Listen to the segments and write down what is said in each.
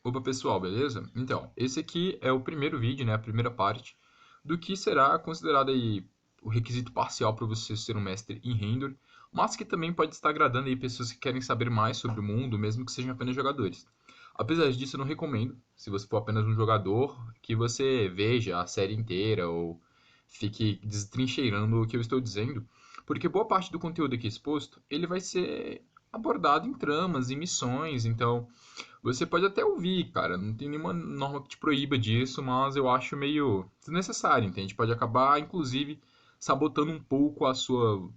Opa pessoal, beleza? Então, esse aqui é o primeiro vídeo, né, a primeira parte do que será considerado aí o requisito parcial para você ser um mestre em Render, mas que também pode estar agradando aí pessoas que querem saber mais sobre o mundo, mesmo que sejam apenas jogadores. Apesar disso, eu não recomendo, se você for apenas um jogador, que você veja a série inteira ou fique destrincheirando o que eu estou dizendo, porque boa parte do conteúdo aqui exposto, ele vai ser abordado em tramas, em missões, então você pode até ouvir, cara, não tem nenhuma norma que te proíba disso, mas eu acho meio desnecessário, entende? Pode acabar, inclusive, sabotando um pouco a sua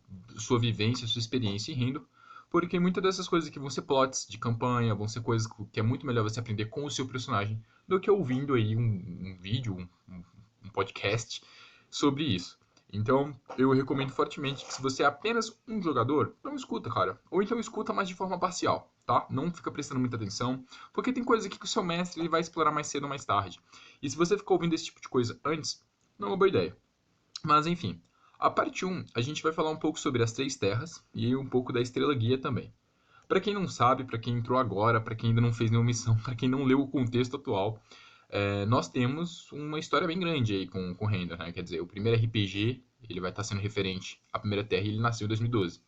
vivência, a sua experiência em Rendo, porque muitas dessas coisas aqui vão ser plots de campanha, vão ser coisas que é muito melhor você aprender com o seu personagem do que ouvindo aí um vídeo, um podcast sobre isso. Então, eu recomendo fortemente que se você é apenas um jogador, não escuta, cara. Ou então escuta, mas de forma parcial, tá? Não fica prestando muita atenção, porque tem coisa aqui que o seu mestre ele vai explorar mais cedo ou mais tarde. E se você ficou ouvindo esse tipo de coisa antes, não é uma boa ideia. Mas enfim, a parte um a gente vai falar um pouco sobre as três terras e um pouco da estrela guia também. Para quem não sabe, para quem entrou agora, para quem ainda não fez nenhuma missão, para quem não leu o contexto atual, nós temos uma história bem grande aí com Renda, né? Quer dizer, o primeiro RPG ele vai estar sendo referente à primeira Terra e ele nasceu em 2012.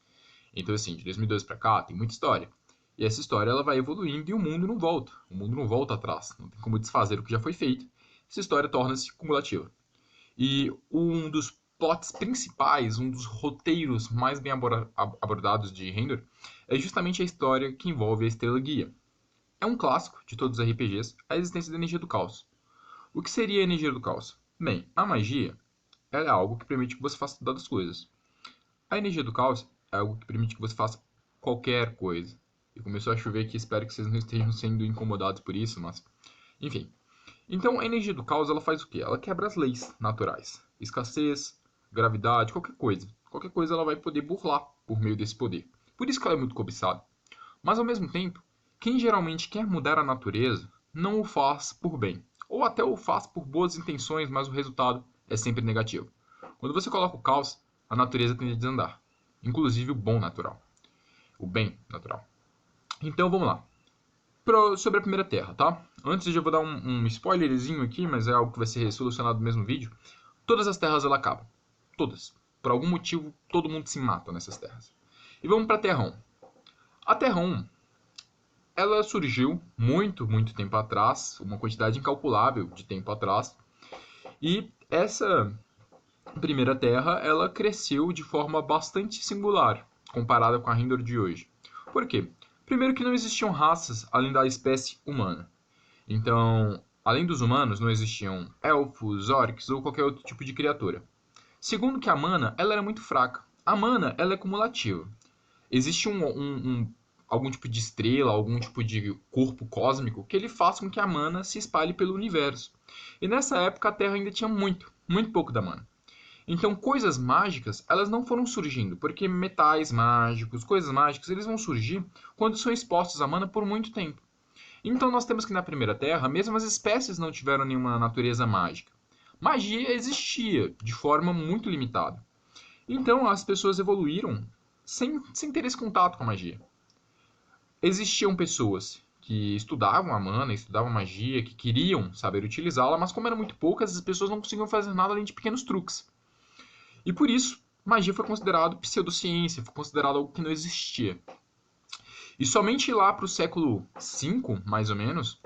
Então, assim, de 2012 para cá tem muita história. E essa história ela vai evoluindo e o mundo não volta. O mundo não volta atrás. Não tem como desfazer o que já foi feito. Essa história torna-se cumulativa. E um dos plots principais, um dos roteiros mais bem abordados de Render é justamente a história que envolve a Estrela Guia. É um clássico de todos os RPGs a existência da energia do caos. O que seria a energia do caos? Bem, a magia é algo que permite que você faça todas as coisas. A energia do caos é algo que permite que você faça qualquer coisa. E começou a chover aqui, espero que vocês não estejam sendo incomodados por isso, mas enfim. Então a energia do caos ela faz o quê? Ela quebra as leis naturais. Escassez, gravidade, qualquer coisa. Qualquer coisa ela vai poder burlar por meio desse poder. Por isso que ela é muito cobiçada. Mas ao mesmo tempo, quem geralmente quer mudar a natureza não o faz por bem, ou até o faz por boas intenções, mas o resultado é sempre negativo. Quando você coloca o caos, a natureza tende a desandar, inclusive o bom natural, o bem natural. Então vamos lá. Sobre a primeira terra, tá? Antes eu já vou dar um spoilerzinho aqui, mas é algo que vai ser solucionado no mesmo vídeo. Todas as terras ela acabam. Todas. Por algum motivo, todo mundo se mata nessas terras. E vamos para a Terra 1. A Terra 1 ela surgiu muito, muito tempo atrás, uma quantidade incalculável de tempo atrás, e essa primeira Terra ela cresceu de forma bastante singular comparada com a Rindor de hoje. Por quê? Primeiro que não existiam raças além da espécie humana. Então, além dos humanos, não existiam elfos, orcs ou qualquer outro tipo de criatura. Segundo que a mana ela era muito fraca. A mana ela é cumulativa. Existe algum tipo de estrela, algum tipo de corpo cósmico que ele faça com que a mana se espalhe pelo universo. E nessa época a Terra ainda tinha muito, muito pouco da mana. Então coisas mágicas, elas não foram surgindo, porque metais mágicos, coisas mágicas, eles vão surgir quando são expostos à mana por muito tempo. Então nós temos que na primeira Terra, mesmo as espécies não tiveram nenhuma natureza mágica. Magia existia de forma muito limitada. Então as pessoas evoluíram sem ter esse contato com a magia. Existiam pessoas que estudavam a mana, estudavam magia, que queriam saber utilizá-la, mas como eram muito poucas, as pessoas não conseguiam fazer nada além de pequenos truques. E por isso, magia foi considerado pseudociência, foi considerado algo que não existia. E somente lá para o século V, mais ou menos,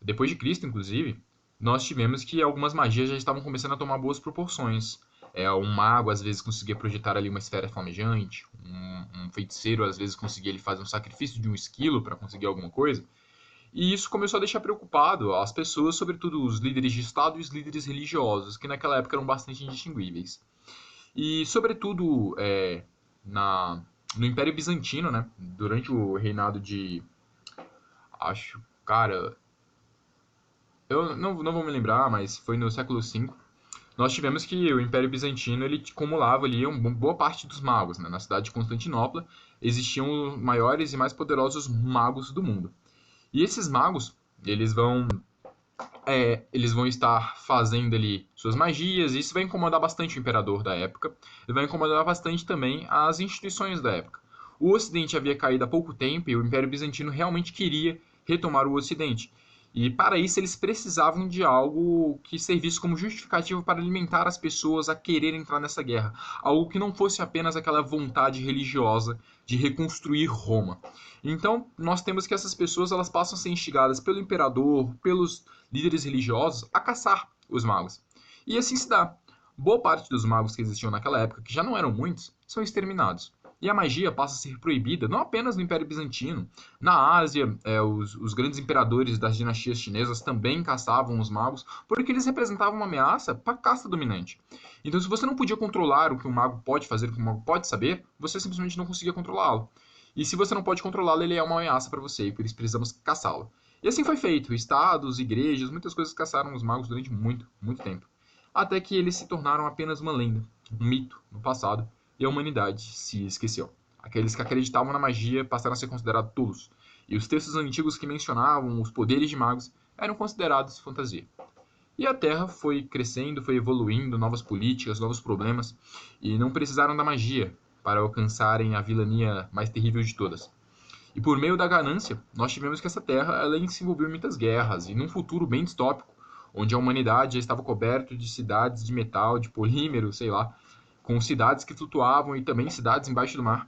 depois de Cristo, inclusive, nós tivemos que algumas magias já estavam começando a tomar boas proporções. Um mago às vezes conseguia projetar ali uma esfera flamejante, um feiticeiro às vezes conseguia ele fazer um sacrifício de um esquilo para conseguir alguma coisa. E isso começou a deixar preocupado as pessoas, sobretudo os líderes de Estado e os líderes religiosos, que naquela época eram bastante indistinguíveis. E sobretudo na, no Império Bizantino, né, durante o reinado de, acho, cara, eu não vou me lembrar, mas foi no século V, nós tivemos que o Império Bizantino ele acumulava ali uma boa parte dos magos. Né? Na cidade de Constantinopla existiam os maiores e mais poderosos magos do mundo. E esses magos, eles vão estar fazendo ali suas magias, e isso vai incomodar bastante o imperador da época, e vai incomodar bastante também as instituições da época. O Ocidente havia caído há pouco tempo e o Império Bizantino realmente queria retomar o Ocidente. E para isso eles precisavam de algo que servisse como justificativo para alimentar as pessoas a querer entrar nessa guerra. Algo que não fosse apenas aquela vontade religiosa de reconstruir Roma. Então, nós temos que essas pessoas elas passam a ser instigadas pelo imperador, pelos líderes religiosos, a caçar os magos. E assim se dá. Boa parte dos magos que existiam naquela época, que já não eram muitos, são exterminados. E a magia passa a ser proibida não apenas no Império Bizantino. Na Ásia, os grandes imperadores das dinastias chinesas também caçavam os magos, porque eles representavam uma ameaça para a casta dominante. Então, se você não podia controlar o que um mago pode fazer, o que um mago pode saber, você simplesmente não conseguia controlá-lo. E se você não pode controlá-lo, ele é uma ameaça para você, e por isso precisamos caçá-lo. E assim foi feito. Estados, igrejas, muitas coisas caçaram os magos durante muito, muito tempo. Até que eles se tornaram apenas uma lenda, um mito no passado, e a humanidade se esqueceu. Aqueles que acreditavam na magia passaram a ser considerados tolos, e os textos antigos que mencionavam os poderes de magos eram considerados fantasia. E a Terra foi crescendo, foi evoluindo, novas políticas, novos problemas, e não precisaram da magia para alcançarem a vilania mais terrível de todas. E por meio da ganância, nós tivemos que essa Terra ela se envolveu em muitas guerras, e num futuro bem distópico, onde a humanidade já estava coberta de cidades de metal, de polímero, sei lá, com cidades que flutuavam e também cidades embaixo do mar,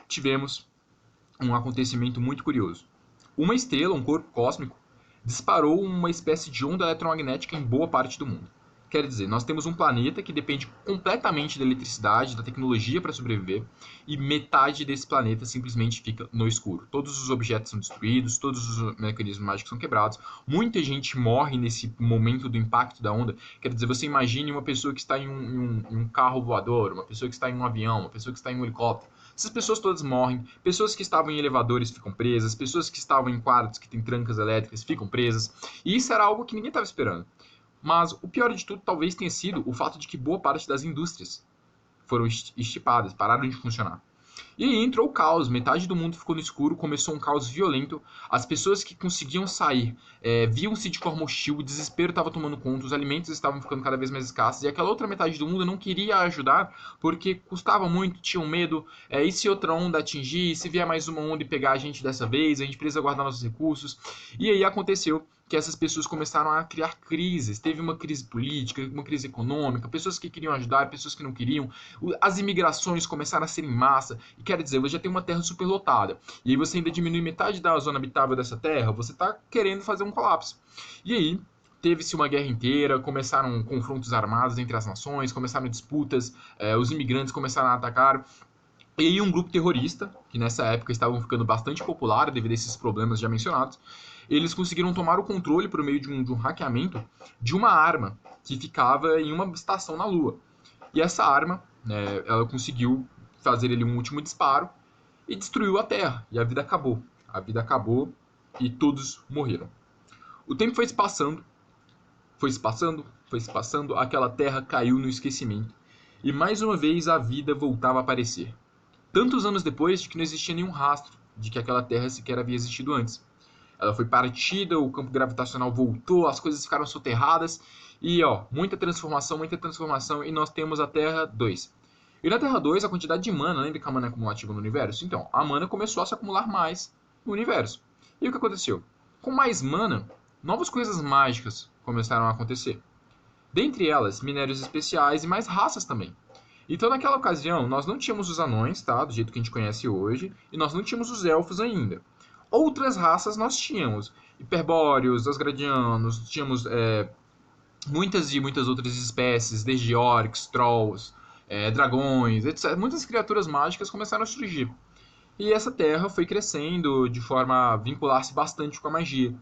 tivemos um acontecimento muito curioso. Uma estrela, um corpo cósmico, disparou uma espécie de onda eletromagnética em boa parte do mundo. Quer dizer, nós temos um planeta que depende completamente da eletricidade, da tecnologia para sobreviver, e metade desse planeta simplesmente fica no escuro. Todos os objetos são destruídos, todos os mecanismos mágicos são quebrados, muita gente morre nesse momento do impacto da onda. Quer dizer, você imagine uma pessoa que está em um carro voador, uma pessoa que está em um avião, uma pessoa que está em um helicóptero. Essas pessoas todas morrem, pessoas que estavam em elevadores ficam presas, pessoas que estavam em quartos que têm trancas elétricas ficam presas, e isso era algo que ninguém estava esperando. Mas o pior de tudo talvez tenha sido o fato de que boa parte das indústrias foram extirpadas, pararam de funcionar. E aí entrou o caos, metade do mundo ficou no escuro, começou um caos violento. As pessoas que conseguiam sair viam-se de forma hostil, o desespero estava tomando conta, os alimentos estavam ficando cada vez mais escassos, e aquela outra metade do mundo não queria ajudar porque custava muito, tinham medo. E se outra onda atingir, e se vier mais uma onda e pegar a gente dessa vez, a gente precisa guardar nossos recursos. E aí aconteceu que essas pessoas começaram a criar crises. Teve uma crise política, uma crise econômica, pessoas que queriam ajudar, pessoas que não queriam. As imigrações começaram a ser em massa. E quer dizer, você já tem uma terra superlotada. E aí você ainda diminui metade da zona habitável dessa terra, você está querendo fazer um colapso. E aí teve-se uma guerra inteira, começaram confrontos armados entre as nações, começaram disputas, os imigrantes começaram a atacar. E aí um grupo terrorista, que nessa época estavam ficando bastante popular devido a esses problemas já mencionados, eles conseguiram tomar o controle por meio de um hackeamento de uma arma que ficava em uma estação na Lua. E essa arma, ela conseguiu fazer ali um último disparo e destruiu a Terra. E a vida acabou. A vida acabou e todos morreram. O tempo foi se passando, foi se passando, foi se passando, aquela Terra caiu no esquecimento. E mais uma vez a vida voltava a aparecer. Tantos anos depois de que não existia nenhum rastro de que aquela Terra sequer havia existido antes. Ela foi partida, o campo gravitacional voltou, as coisas ficaram soterradas e muita transformação e nós temos a Terra 2. E na Terra 2 a quantidade de mana, lembra que a mana é acumulativa no universo? Então, a mana começou a se acumular mais no universo. E o que aconteceu? Com mais mana, novas coisas mágicas começaram a acontecer. Dentre elas, minérios especiais e mais raças também. Então, naquela ocasião, nós não tínhamos os anões, tá? Do jeito que a gente conhece hoje, e nós não tínhamos os elfos ainda. Outras raças nós tínhamos. Hiperbóreos, Asgardianos, tínhamos muitas e muitas outras espécies, desde orcs, trolls, dragões, etc. Muitas criaturas mágicas começaram a surgir. E essa terra foi crescendo de forma a vincular-se bastante com a magia.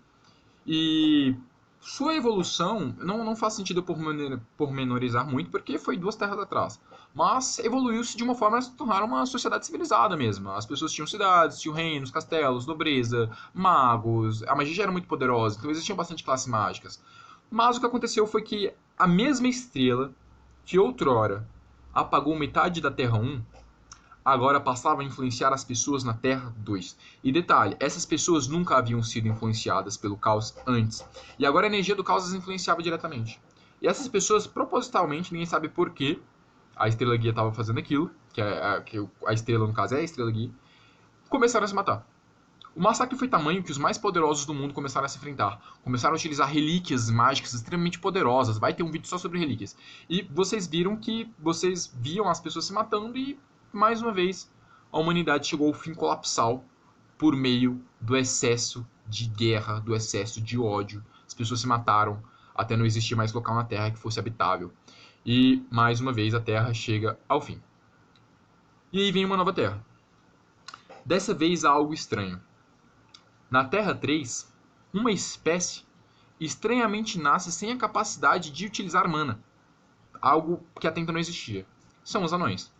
E sua evolução não faz sentido eu pormenorizar muito, porque foi duas terras atrás. Mas evoluiu-se de uma forma a se tornar uma sociedade civilizada mesmo. As pessoas tinham cidades, tinham reinos, castelos, nobreza, magos. A magia já era muito poderosa, então existiam bastante classes mágicas. Mas o que aconteceu foi que a mesma estrela que outrora apagou metade da Terra 1 agora passava a influenciar as pessoas na Terra 2. E detalhe, essas pessoas nunca haviam sido influenciadas pelo caos antes. E agora a energia do caos as influenciava diretamente. E essas pessoas, propositalmente, ninguém sabe por que a Estrela Guia estava fazendo aquilo, que a estrela, no caso, é a Estrela Guia, começaram a se matar. O massacre foi tamanho que os mais poderosos do mundo começaram a se enfrentar. Começaram a utilizar relíquias mágicas extremamente poderosas. Vai ter um vídeo só sobre relíquias. E vocês viram que vocês viam as pessoas se matando e, mais uma vez, a humanidade chegou ao fim colapsal por meio do excesso de guerra, do excesso de ódio. As pessoas se mataram até não existir mais local na Terra que fosse habitável. E, mais uma vez, a Terra chega ao fim. E aí vem uma nova Terra. Dessa vez há algo estranho. Na Terra 3, uma espécie estranhamente nasce sem a capacidade de utilizar mana, algo que até então não existia. São os anões.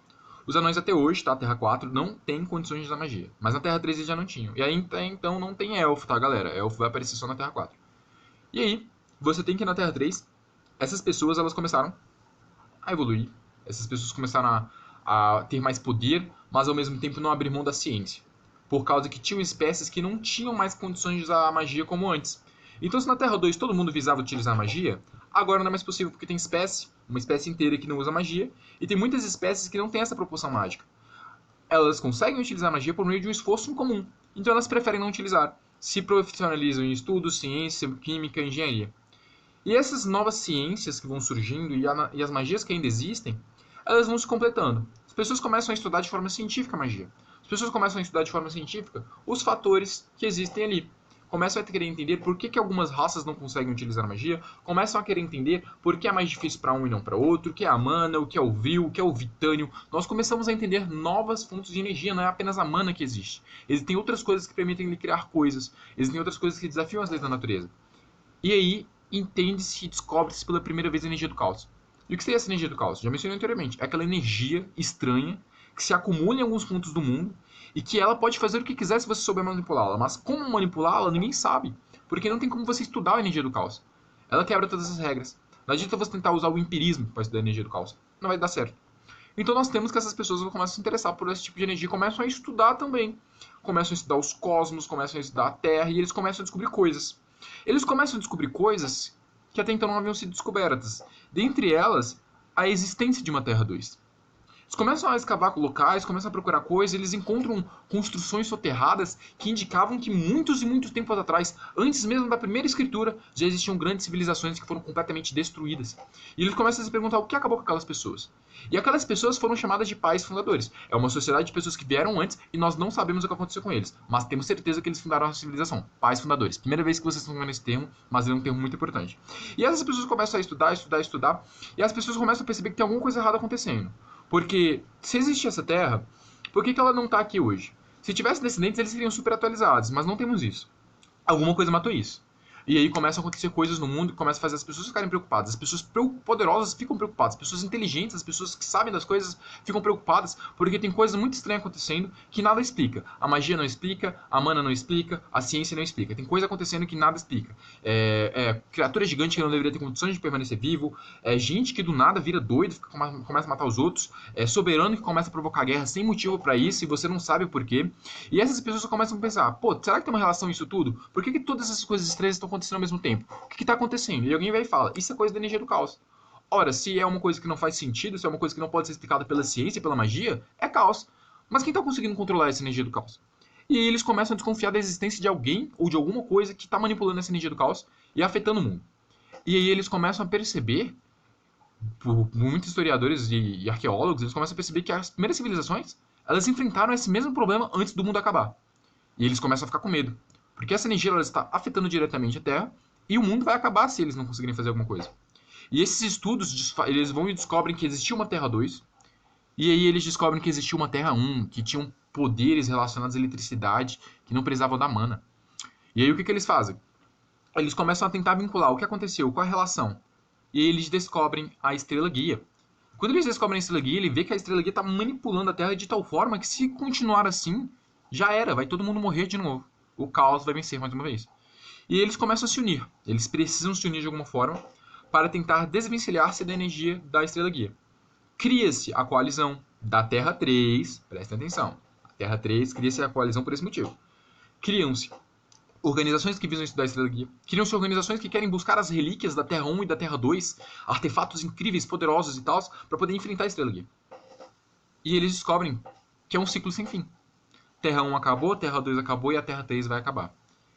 Os anões até hoje, tá? Terra 4, não tem condições de usar magia. Mas na Terra 3 eles já não tinham. E aí então não tem elfo, tá, galera? Elfo vai aparecer só na Terra 4. E aí, você tem que na Terra 3, essas pessoas elas começaram a evoluir. Essas pessoas começaram a ter mais poder, mas ao mesmo tempo não abrir mão da ciência. Por causa que tinham espécies que não tinham mais condições de usar a magia como antes. Então, se na Terra 2 todo mundo visava utilizar a magia, agora não é mais possível porque tem uma espécie inteira que não usa magia, e tem muitas espécies que não têm essa propulsão mágica. Elas conseguem utilizar a magia por meio de um esforço em comum, então elas preferem não utilizar. Se profissionalizam em estudos, ciência, química, engenharia. E essas novas ciências que vão surgindo e as magias que ainda existem, elas vão se completando. As pessoas começam a estudar de forma científica a magia. As pessoas começam a estudar de forma científica os fatores que existem ali. Começam a querer entender por que algumas raças não conseguem utilizar magia. Começam a querer entender por que é mais difícil para um e não para outro. O que é a mana, o que é o vil, o que é o vitânio. Nós começamos a entender novas fontes de energia. Não é apenas a mana que existe. Existem outras coisas que permitem lhe criar coisas. Existem outras coisas que desafiam as leis da natureza. E aí, entende-se e descobre-se pela primeira vez a energia do caos. E o que seria essa energia do caos? Já mencionei anteriormente. É aquela energia estranha que se acumula em alguns pontos do mundo e que ela pode fazer o que quiser se você souber manipulá-la. Mas como manipulá-la, ninguém sabe. Porque não tem como você estudar a energia do caos. Ela quebra todas as regras. Não adianta você tentar usar o empirismo para estudar a energia do caos. Não vai dar certo. Então nós temos que essas pessoas começam a se interessar por esse tipo de energia e começam a estudar também. Começam a estudar os cosmos, começam a estudar a Terra e eles começam a descobrir coisas. Eles começam a descobrir coisas que até então não haviam sido descobertas. Dentre elas, a existência de uma Terra 2. Eles começam a escavar locais, começam a procurar coisas, eles encontram construções soterradas que indicavam que muitos e muitos tempos atrás, antes mesmo da primeira escritura, já existiam grandes civilizações que foram completamente destruídas. E eles começam a se perguntar o que acabou com aquelas pessoas. E aquelas pessoas foram chamadas de pais fundadores. É uma sociedade de pessoas que vieram antes e nós não sabemos o que aconteceu com eles, mas temos certeza que eles fundaram a civilização. Pais fundadores. Primeira vez que vocês estão vendo esse termo, mas ele é um termo muito importante. E essas pessoas começam a estudar, e as pessoas começam a perceber que tem alguma coisa errada acontecendo. Porque se existir essa Terra, por que ela não está aqui hoje? Se tivesse descendentes, eles seriam super atualizados, mas não temos isso. Alguma coisa matou isso. E aí começam a acontecer coisas no mundo que começam a fazer as pessoas ficarem preocupadas. As pessoas poderosas ficam preocupadas. As pessoas inteligentes, as pessoas que sabem das coisas ficam preocupadas porque tem coisas muito estranhas acontecendo que nada explica. A magia não explica, a mana não explica, a ciência não explica. Tem coisa acontecendo que nada explica. Criatura gigante que não deveria ter condições de permanecer vivo. Gente que do nada vira doido, começa a matar os outros. Soberano que começa a provocar guerra sem motivo para isso e você não sabe o porquê. E essas pessoas começam a pensar, pô, será que tem uma relação isso tudo? Por que todas essas coisas estranhas estão acontecendo ao mesmo tempo? O que está acontecendo? E alguém vai e fala, isso é coisa da energia do caos. Ora, se é uma coisa que não faz sentido, se é uma coisa que não pode ser explicada pela ciência, pela magia, é caos. Mas quem está conseguindo controlar essa energia do caos? E aí eles começam a desconfiar da existência de alguém ou de alguma coisa que está manipulando essa energia do caos e afetando o mundo. E aí eles começam a perceber, por muitos historiadores e arqueólogos, eles começam a perceber que as primeiras civilizações, elas enfrentaram esse mesmo problema antes do mundo acabar. E eles começam a ficar com medo. Porque essa energia ela está afetando diretamente a Terra e o mundo vai acabar se eles não conseguirem fazer alguma coisa. E esses estudos, eles vão e descobrem que existia uma Terra 2, e aí eles descobrem que existia uma Terra 1, que tinham poderes relacionados à eletricidade, que não precisavam da mana. E aí o que eles fazem? Eles começam a tentar vincular o que aconteceu, qual a relação. E aí eles descobrem a Estrela Guia. Quando eles descobrem a Estrela Guia, ele vê que a Estrela Guia está manipulando a Terra de tal forma que se continuar assim, já era, vai todo mundo morrer de novo. O caos vai vencer mais uma vez. E eles começam a se unir. Eles precisam se unir de alguma forma para tentar desvencilhar-se da energia da Estrela Guia. Cria-se a coalizão da Terra 3. Prestem atenção. A Terra 3 cria-se a coalizão por esse motivo. Criam-se organizações que visam estudar a Estrela Guia. Criam-se organizações que querem buscar as relíquias da Terra 1 e da Terra 2, artefatos incríveis, poderosos e tal, para poder enfrentar a Estrela Guia. E eles descobrem que é um ciclo sem fim. Terra 1 acabou, Terra 2 acabou e a Terra 3 vai acabar.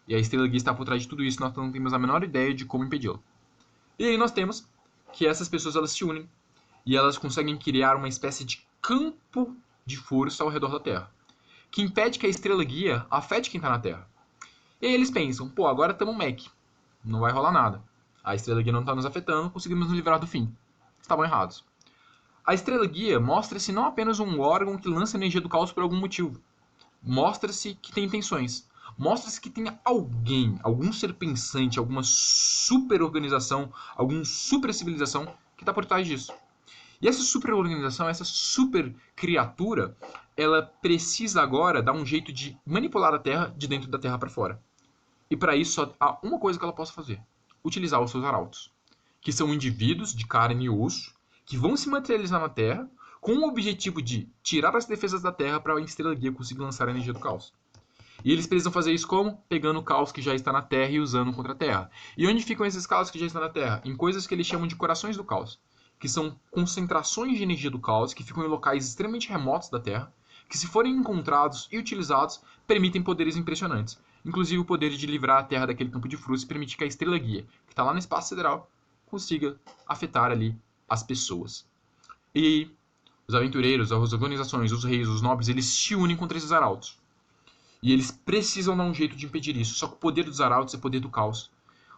E a estrela guia está por trás de tudo isso, nós não temos a menor ideia de como impedi-la. E aí nós temos que essas pessoas elas se unem e elas conseguem criar uma espécie de campo de força ao redor da Terra, que impede que a estrela guia afete quem está na Terra. E aí eles pensam, pô, agora estamos Mac, não vai rolar nada. A estrela guia não está nos afetando, conseguimos nos livrar do fim. Estavam errados. A estrela guia mostra-se não apenas um órgão que lança energia do caos por algum motivo. Mostra-se que tem intenções. Mostra-se que tem alguém, algum ser pensante, alguma super organização, alguma super civilização que está por trás disso. E essa super organização, essa super criatura, ela precisa agora dar um jeito de manipular a Terra de dentro da Terra para fora. E para isso só há uma coisa que ela possa fazer: utilizar os seus arautos, que são indivíduos de carne e osso que vão se materializar na Terra com o objetivo de tirar as defesas da Terra para a estrela guia conseguir lançar a energia do caos. E eles precisam fazer isso como? Pegando o caos que já está na Terra e usando contra a Terra. E onde ficam esses caos que já estão na Terra? Em coisas que eles chamam de corações do caos, que são concentrações de energia do caos que ficam em locais extremamente remotos da Terra, que se forem encontrados e utilizados, permitem poderes impressionantes. Inclusive o poder de livrar a Terra daquele campo de frustre e permitir que a estrela guia, que está lá no espaço sideral, consiga afetar ali as pessoas. E os aventureiros, as organizações, os reis, os nobres, eles se unem contra esses arautos. E eles precisam dar um jeito de impedir isso. Só que o poder dos arautos é o poder do caos.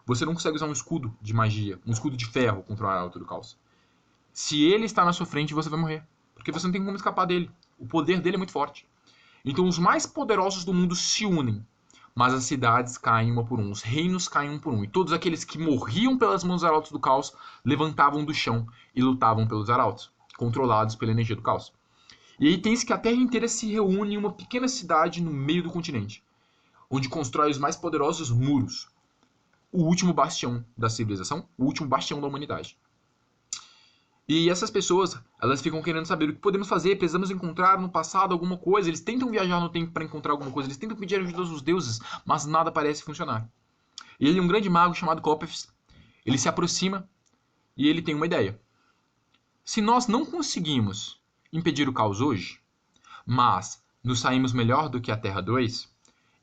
Você não consegue usar um escudo de magia, um escudo de ferro contra um arauto do caos. Se ele está na sua frente, você vai morrer. Porque você não tem como escapar dele. O poder dele é muito forte. Então os mais poderosos do mundo se unem. Mas as cidades caem uma por um, os reinos caem um por um. E todos aqueles que morriam pelas mãos dos arautos do caos levantavam do chão e lutavam pelos arautos, controlados pela energia do caos. E aí tem-se que a Terra inteira se reúne em uma pequena cidade no meio do continente, onde constrói os mais poderosos muros. O último bastião da civilização, o último bastião da humanidade. E essas pessoas, elas ficam querendo saber o que podemos fazer, precisamos encontrar no passado alguma coisa, eles tentam viajar no tempo para encontrar alguma coisa, eles tentam pedir ajuda aos deuses, mas nada parece funcionar. E ele, um grande mago chamado Clópefs, ele se aproxima e ele tem uma ideia. Se nós não conseguimos impedir o caos hoje, mas nos saímos melhor do que a Terra 2,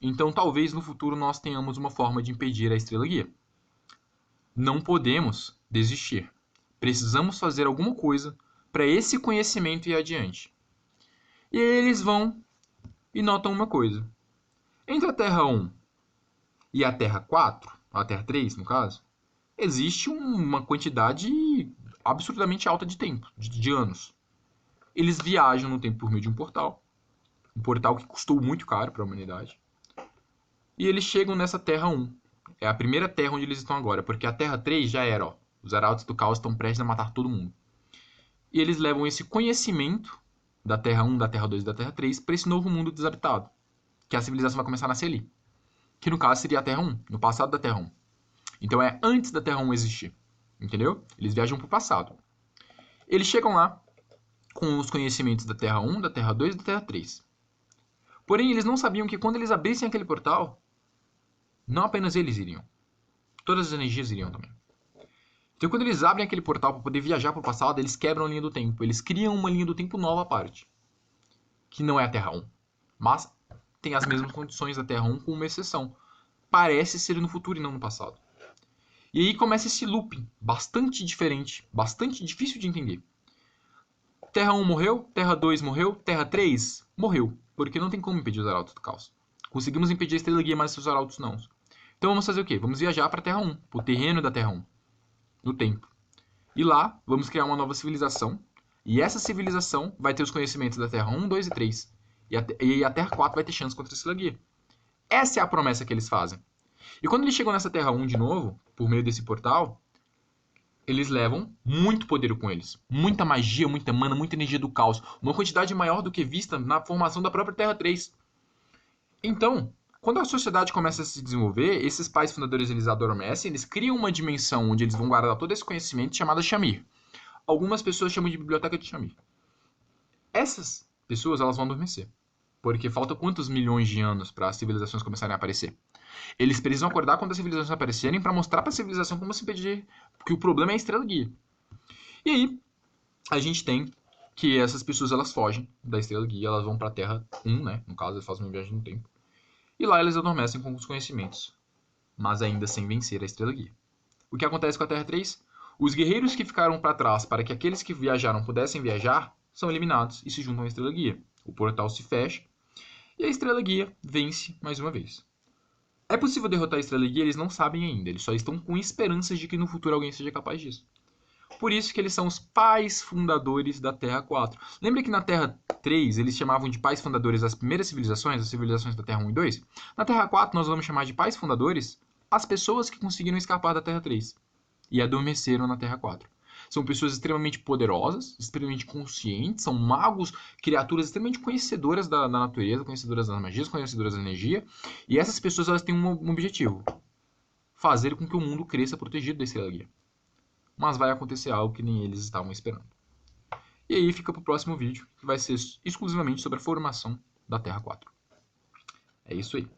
então talvez no futuro nós tenhamos uma forma de impedir a estrela guia. Não podemos desistir. Precisamos fazer alguma coisa para esse conhecimento ir adiante. E aí eles vão e notam uma coisa. Entre a Terra 1 e a Terra 4, a Terra 3 no caso, existe uma quantidade absurdamente alta de tempo, de anos. Eles viajam no tempo por meio de um portal que custou muito caro para a humanidade. E eles chegam nessa Terra 1. É a primeira Terra onde eles estão agora, porque a Terra 3 já era, ó. Os arautos do caos estão prestes a matar todo mundo. E eles levam esse conhecimento da Terra 1, da Terra 2 e da Terra 3 para esse novo mundo desabitado. Que a civilização vai começar a nascer ali. Que no caso seria a Terra 1, no passado da Terra 1. Então é antes da Terra 1 existir. Entendeu? Eles viajam para o passado. Eles chegam lá com os conhecimentos da Terra 1, da Terra 2 e da Terra 3. Porém, eles não sabiam que quando eles abrissem aquele portal, não apenas eles iriam. Todas as energias iriam também. Então, quando eles abrem aquele portal para poder viajar para o passado, eles quebram a linha do tempo. Eles criam uma linha do tempo nova à parte. Que não é a Terra 1. Mas tem as mesmas condições da Terra 1 com uma exceção. Parece ser no futuro e não no passado. E aí começa esse looping bastante diferente, bastante difícil de entender. Terra 1 morreu, Terra 2 morreu, Terra 3 morreu. Porque não tem como impedir os arautos do caos. Conseguimos impedir a estrela guia, mas os arautos não. Então vamos fazer o quê? Vamos viajar para a Terra 1, para o terreno da Terra 1. No tempo. E lá, vamos criar uma nova civilização. E essa civilização vai ter os conhecimentos da Terra 1, 2 e 3. E a Terra 4 vai ter chance contra a estrela guia. Essa é a promessa que eles fazem. E quando eles chegam nessa Terra 1 de novo, por meio desse portal, eles levam muito poder com eles. Muita magia, muita mana, muita energia do caos. Uma quantidade maior do que vista na formação da própria Terra 3. Então, quando a sociedade começa a se desenvolver, esses pais fundadores eles adormecem, eles criam uma dimensão onde eles vão guardar todo esse conhecimento chamada Shamir. Algumas pessoas chamam de biblioteca de Shamir. Essas pessoas elas vão adormecer. Porque falta quantos milhões de anos para as civilizações começarem a aparecer? Eles precisam acordar quando as civilizações aparecerem para mostrar para a civilização como se impedir, porque o problema é a estrela guia. E aí, a gente tem que essas pessoas elas fogem da Estrela Guia, elas vão para a Terra 1, né? No caso, elas fazem uma viagem no tempo. E lá eles adormecem com os conhecimentos, mas ainda sem vencer a Estrela Guia. O que acontece com a Terra 3? Os guerreiros que ficaram para trás para que aqueles que viajaram pudessem viajar são eliminados e se juntam à Estrela Guia. O portal se fecha e a Estrela Guia vence mais uma vez. É possível derrotar a Estrela Guia, eles não sabem ainda, eles só estão com esperanças de que no futuro alguém seja capaz disso. Por isso que eles são os pais fundadores da Terra 4. Lembra que na Terra 3 eles chamavam de pais fundadores as primeiras civilizações, as civilizações da Terra 1 e 2? Na Terra 4 nós vamos chamar de pais fundadores as pessoas que conseguiram escapar da Terra 3 e adormeceram na Terra 4. São pessoas extremamente poderosas, extremamente conscientes, são magos, criaturas extremamente conhecedoras da natureza, conhecedoras das magias, conhecedoras da energia. E essas pessoas elas têm um objetivo: fazer com que o mundo cresça protegido da Estrela Guia. Mas vai acontecer algo que nem eles estavam esperando. E aí fica para o próximo vídeo, que vai ser exclusivamente sobre a formação da Terra 4. É isso aí.